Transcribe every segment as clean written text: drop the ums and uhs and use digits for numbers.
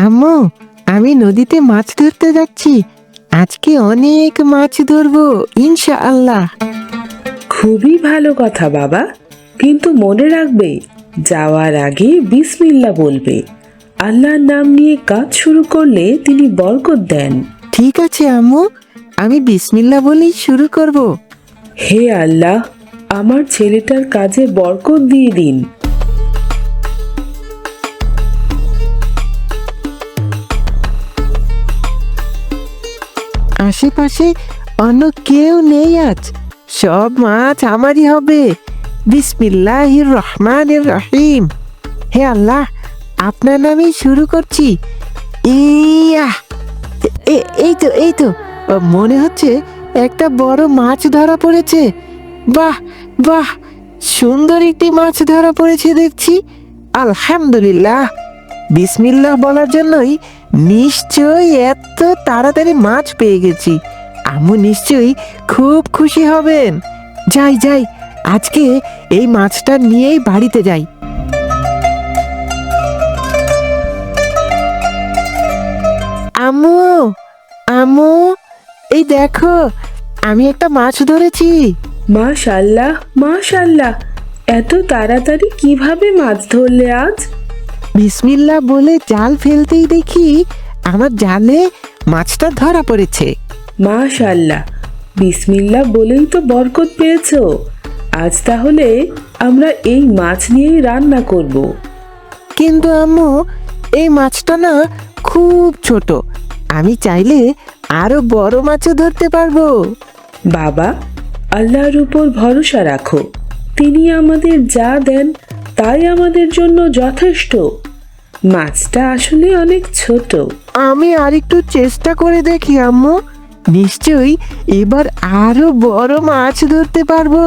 আম্মু, আমি নদীতে মাছ ধরতে যাচ্ছি। আজকে অনেক মাছ ধরবো ইনশাআল্লাহ। খুবই ভালো কথা বাবা, কিন্তু মনে রাখবে যাওয়ার আগে বিসমিল্লাহ বলবে। আল্লাহর নাম নিয়ে কাজ শুরু করলে তিনি বরকত দেন। ঠিক আছে আম্মু, আমি বিসমিল্লাহ বলেই শুরু করব। হে আল্লাহ, আমার ছেলেটার কাজে বরকত দিয়ে দিন। আশেপাশে অন্য কেউ নেই আজ, সব মাছ আমারই হবে। বিসমিল্লাহির রহমানির রহিম। হে আল্লাহ, আপনার নামেই শুরু করছি। ইয়া, এই তো মনে হচ্ছে একটা বড় মাছ ধরা পড়েছে। বাহ বাহ, সুন্দর একটি মাছ ধরা পড়েছে দেখছি। আলহামদুলিল্লাহ, বিসমিল্লাহ বলার জন্যই নিশ্চয়ই এত তাড়াতাড়ি মাছ পেয়ে গেছি। আম্মু নিশ্চয়ই খুব খুশি হবেন। যাই যাই, আজকে এই মাছটা নিয়েই বাড়িতে যাই। আম্মু, আম্মু, এই দেখো, আমি একটা মাছ ধরেছি। মাশাআল্লাহ মাশাআল্লাহ, এত তাড়াতাড়ি কিভাবে মাছ ধরলে আজ? বিসমিল্লাহ বলে জাল ফেলতেই দেখি আমার জালে মাছটা ধরা পড়েছে। মাশাআল্লাহ, বিসমিল্লাহ বলেই তো বরকত পেয়েছো। আজ তাহলে আমরা এই মাছ নিয়েই রান্না করব। কিন্তু আম্মু, এই মাছটা না খুব ছোট। আমি চাইলে আরো বড় মাছও ধরতে পারবো। বাবা, আল্লাহর উপর ভরসা রাখো। তিনি আমাদের যা দেন তাই আমাদের জন্য যথেষ্ট। মাছটা আসলে অনেক ছোট। আমি আরেকটু চেষ্টা করে দেখি আম্মু, নিশ্চয়ই এবার আরো বড় মাছ ধরতে পারবো।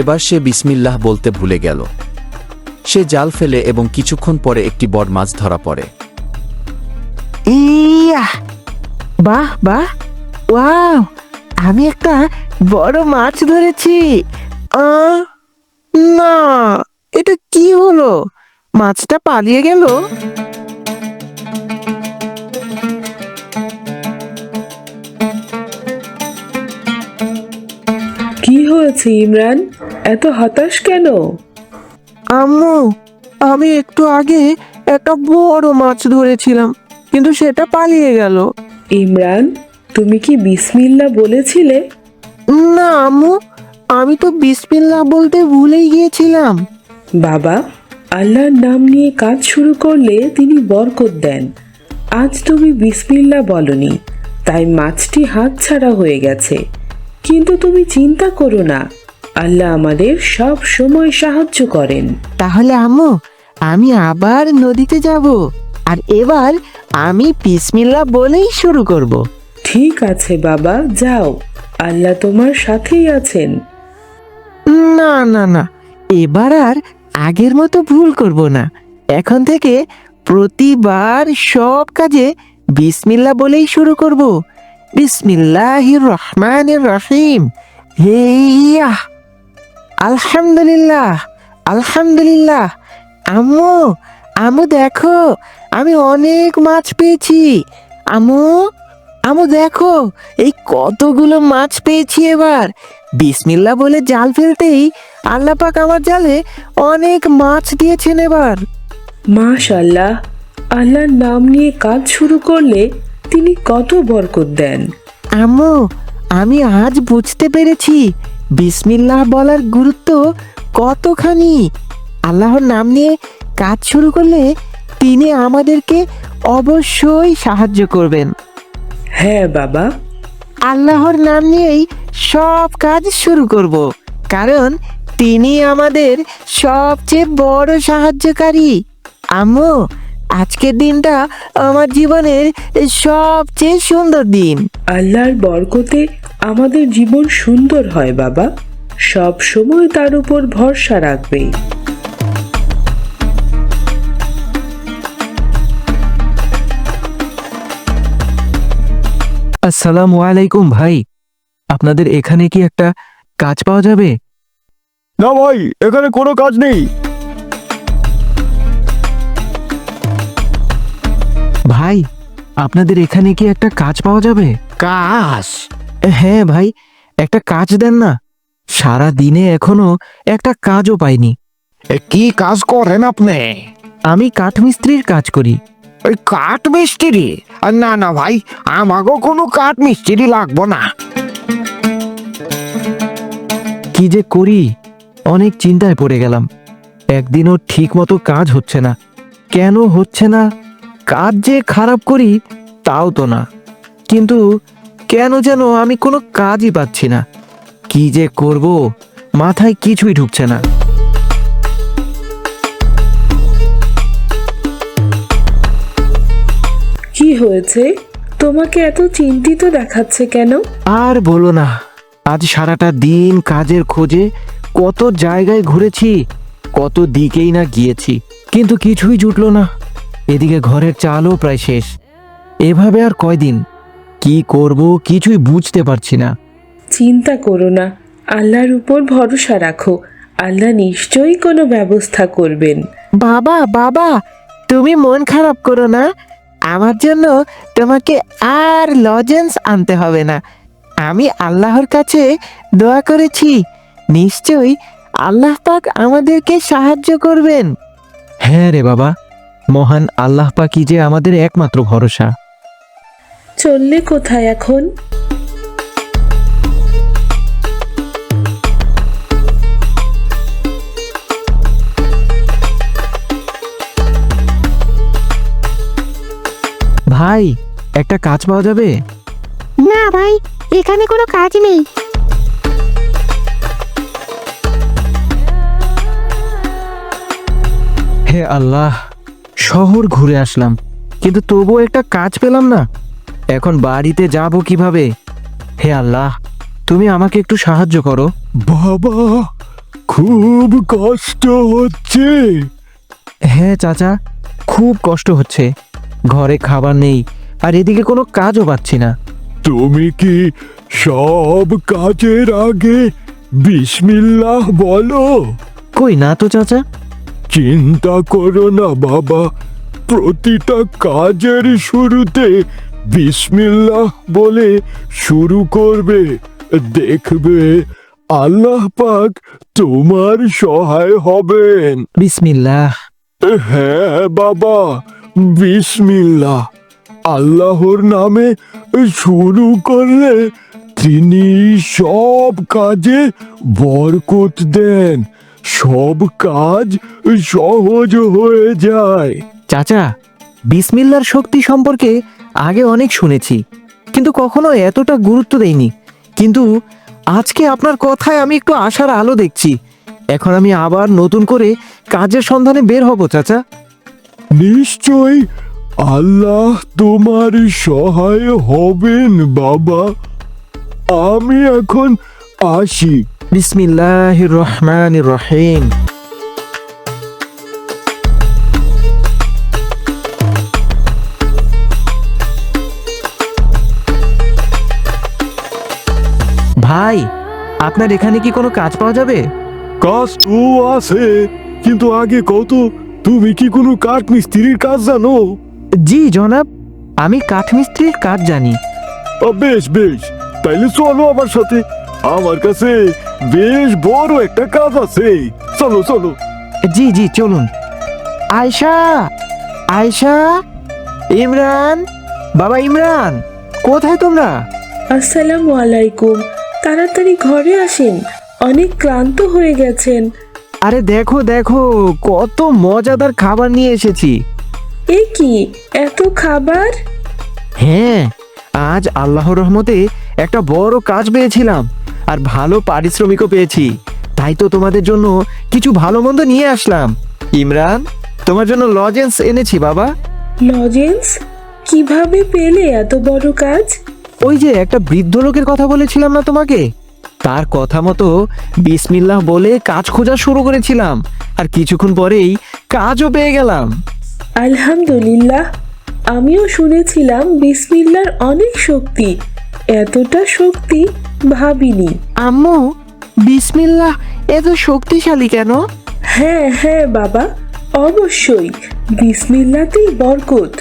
এবার সে বিসমিল্লাহ বলতে ভুলে গেল। সে জাল ফেলে এবং কিছুক্ষণ পরে একটি বড় মাছ ধরা পড়ে। ইয়া, বাহ বাহ, ওয়াও, আমি একটা বড় মাছ ধরেছি। না, এটা কি হলো? মাছটা পালিয়ে গেল। কি হয়েছে ইমরান, এত হতাশ কেন? আম্মু, আমি একটু আগে একটা বড় মাছ ধরেছিলাম, কিন্তু সেটা পালিয়ে গেল। ইমরান, তুমি কি বিসমিল্লাহ বলেছিলে? না আম্মু, আমি তো বিসমিল্লাহ বলতে ভুলেই গিয়েছিলাম। বাবা, আল্লাহর নাম নিয়ে কাজ শুরু করলে তিনি বরকত দেন। আজ তুমি বিসমিল্লাহ বলনি, তাই মাছটি হাতছাড়া হয়ে গেছে। কিন্তু তুমি চিন্তা করো না, আল্লাহ আমাদের সব সময় সাহায্য করেন। তাহলে আম্মু, আমি আবার নদীতে যাব, আর এবার আমি বিসমিল্লাহ বলেই শুরু করব। ঠিক আছে বাবা, যাও, আল্লাহ তোমার সাথেই আছেন। না না না, এবার আর আগের মতো ভুল করব না। এখন থেকে প্রতিবার সব কাজে বিসমিল্লাহ বলেই শুরু করব। বিসমিল্লাহির রহমানির রহিম। হেইয়া, আলহামদুলিল্লাহ আলহামদুলিল্লাহ। আম্মু, আম্মু দেখো, আমি অনেক মাছ পেয়েছি। আম্মু, আম্মু দেখো, এই কতগুলো মাছ পেয়েছি এবার। বিসমিল্লাহ বলে জাল ফেলতেই আল্লাহ পাক আমার জালে অনেক মাছ দিয়েছেন এবার। মাশাআল্লাহ, আল্লাহর নাম নিয়ে কাজ শুরু করলে তিনি কত বরকত দেন। আম্মু, আমি আজ বুঝতে পেরেছি বিসমিল্লাহ বলার গুরুত্ব কতখানি। আল্লাহর নাম নিয়ে কাজ শুরু করলে তিনি আমাদেরকে অবশ্যই সাহায্য করবেন। হ্যাঁ বাবা, আল্লাহর নাম নিয়েই সব কাজ শুরু করব, কারণ তিনি আমাদের সবচেয়ে বড় সাহায্যকারী। আম্মু, আজকের দিনটা আমার জীবনের সবচেয়ে সুন্দর দিন। আল্লাহর বরকতে আমাদের জীবন সুন্দর হয় বাবা। সব সময় তার উপর ভরসা রাখবে। আসসালামু আলাইকুম ভাই, আপনাদের এখানে কি একটা কাজ পাওয়া যাবে? না ভাই, এখানে কোনো কাজ নেই। আপনাদের এখানে কি একটা কাজ পাওয়া যাবে? কাজ? হ্যাঁ ভাই, একটা কাজ দেন না। সারা দিনে এখনো একটা কাজও পাইনি। কি কাজ করেন আপনি? আমি কাঠমিস্ত্রির কাজ করি। ওই কাঠ মিস্ত্রি? না না ভাই, আমাকেও কোনো কাঠ মিস্ত্রি লাগবো না। কি যে করি, অনেক চিন্তায় পড়ে গেলাম। একদিনও ঠিক মতো কাজ হচ্ছে না। কেন হচ্ছে না? কাজ যে খারাপ করি তাও তো না, কিন্তু কেন যেন আমি কোনো কাজই পাচ্ছি না। কি যে করব, মাথায় কিছুই ঢুকছে না। কি হয়েছে? তোমাকে এত চিন্তিত দেখাচ্ছে কেন? আর বলো না, আজ সারাটা দিন কাজের খোঁজে কত জায়গায় ঘুরেছি, কত দিকেই না গিয়েছি, কিন্তু কিছুই জুটলো না। এদিকে ঘরের চালও প্রায় শেষ। এভাবে আর কয়দিন কি করব কিছুই বুঝতে পারছি না। চিন্তা করো না, আল্লাহর উপর ভরসা রাখো। আল্লাহ নিশ্চয়ই কোনো ব্যবস্থা করবেন। বাবা বাবা, তুমি মন খারাপ করো না। আমার জন্য তোমাকে আর লজেন্স আনতে হবে না। আমি আল্লাহর কাছে দোয়া করেছি, নিশ্চয়ই আল্লাহ পাক আমাদেরকে সাহায্য করবেন। হ্যাঁ রে বাবা, মহান আল্লাহ পাকই যে আমাদের একমাত্র ভরসা। চললে কোথায় এখন? ভাই, একটা কাজ পাওয়া যাবে? না ভাই, এখানে কোনো কাজ নেই। হে আল্লাহ, শহর ঘুরে আসলাম, কিন্তু তবুও একটা কাজ পেলাম না। এখন বাড়িতে যাব কিভাবে? হে আল্লাহ, তুমি আমাকে একটু সাহায্য করো। বাবা, খুব কষ্ট হচ্ছে। হ্যাঁ চাচা, খুব কষ্ট হচ্ছে। ঘরে খাবার নেই, আর এদিকে কোনো কাজও পাচ্ছি না। তুমি কি সব কাজের আগে বিসমিল্লাহ বলো? কই না তো চাচা। চিন্তা করো না বাবা, প্রতিটা কাজের শুরুতে বিসমিল্লাহ বলে শুরু করবে। দেখবে আল্লাহ পাক তোমার সহায় হবেন। বিসমিল্লাহ। হ্যাঁ বাবা, বিসমিল্লাহ। আল্লাহর নামে শুরু করলে তিনি সব কাজে বরকত দেন, সব কাজ সহজ হয়ে যায়। চাচা, বিসমিল্লার শক্তি সম্পর্কে আগে অনেক শুনেছি, কিন্তু কখনো এতটা গুরুত্ব দেইনি। কিন্তু আজকে আপনার কথায় আমি একটু আশার আলো দেখছি। এখন আমি আবার নতুন করে কাজের সন্ধানে বের হব চাচা। নিশ্চয় আল্লাহ তোমার সহায় হবেন বাবা। আমি এখন আসি। বিসমিল্লাহির রহমানির রহিম। ভাই, আপনার এখানে কি কোনো কাজ পাওয়া যাবে? কাজ তো আছে, কিন্তু আগে কত, তুমি কি কোনো কাঠ মিস্ত্রির কাজ জানো? জি জনাব, আমি কাঠমিস্ত্রির কাজ জানি। বেশ বেশ, তাইলে চলো আমার সাথে। আমার কাছে বেশ বড় একটা কাজ আছে। চলো চলো। জি জি চলুন। আয়শা, আয়শা, ইমরান, বাবা ইমরান, কোথায় তোমরা? আসসালামু আলাইকুম। তাড়াতাড়ি ঘরে আসেন, অনেক ক্লান্ত হয়ে গেছেন। আরে দেখো দেখো, কত মজাদার খাবার নিয়ে এসেছি। এ কি, এত খাবার? হ্যাঁ, আজ আল্লাহর রহমতে একটা বড় কাজ পেয়েছিলাম, আর ভালো পারিশ্রমিকও পেয়েছি। তাই তো তোমাদের জন্য কিছু ভালো মন্দ নিয়ে আসলাম। ইমরান, তোমার জন্য লজেন্স এনেছি বাবা। লজেন্স? কিভাবে পেলে এত বড় কাজ? ওই যে একটা বৃদ্ধ লোকের কথা বলেছিলাম না তোমাকে, তার কথা মতো বিসমিল্লাহ বলে কাজ খোঁজা শুরু করেছিলাম, আর কিছুক্ষণ পরেই কাজও পেয়ে গেলাম। আলহামদুলিল্লাহ। আমিও শুনেছিলাম বিসমিল্লার অনেক শক্তি, এতটা শক্তি ভাবিনি। আম্মু, বিসমিল্লাহ এত শক্তিশালী কেন? হ্যাঁ হ্যাঁ বাবা, অবশ্যই বিসমিল্লাতেই বরকত।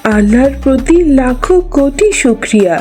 আল্লাহর প্রতি লাখো কোটি শুক্রিয়া।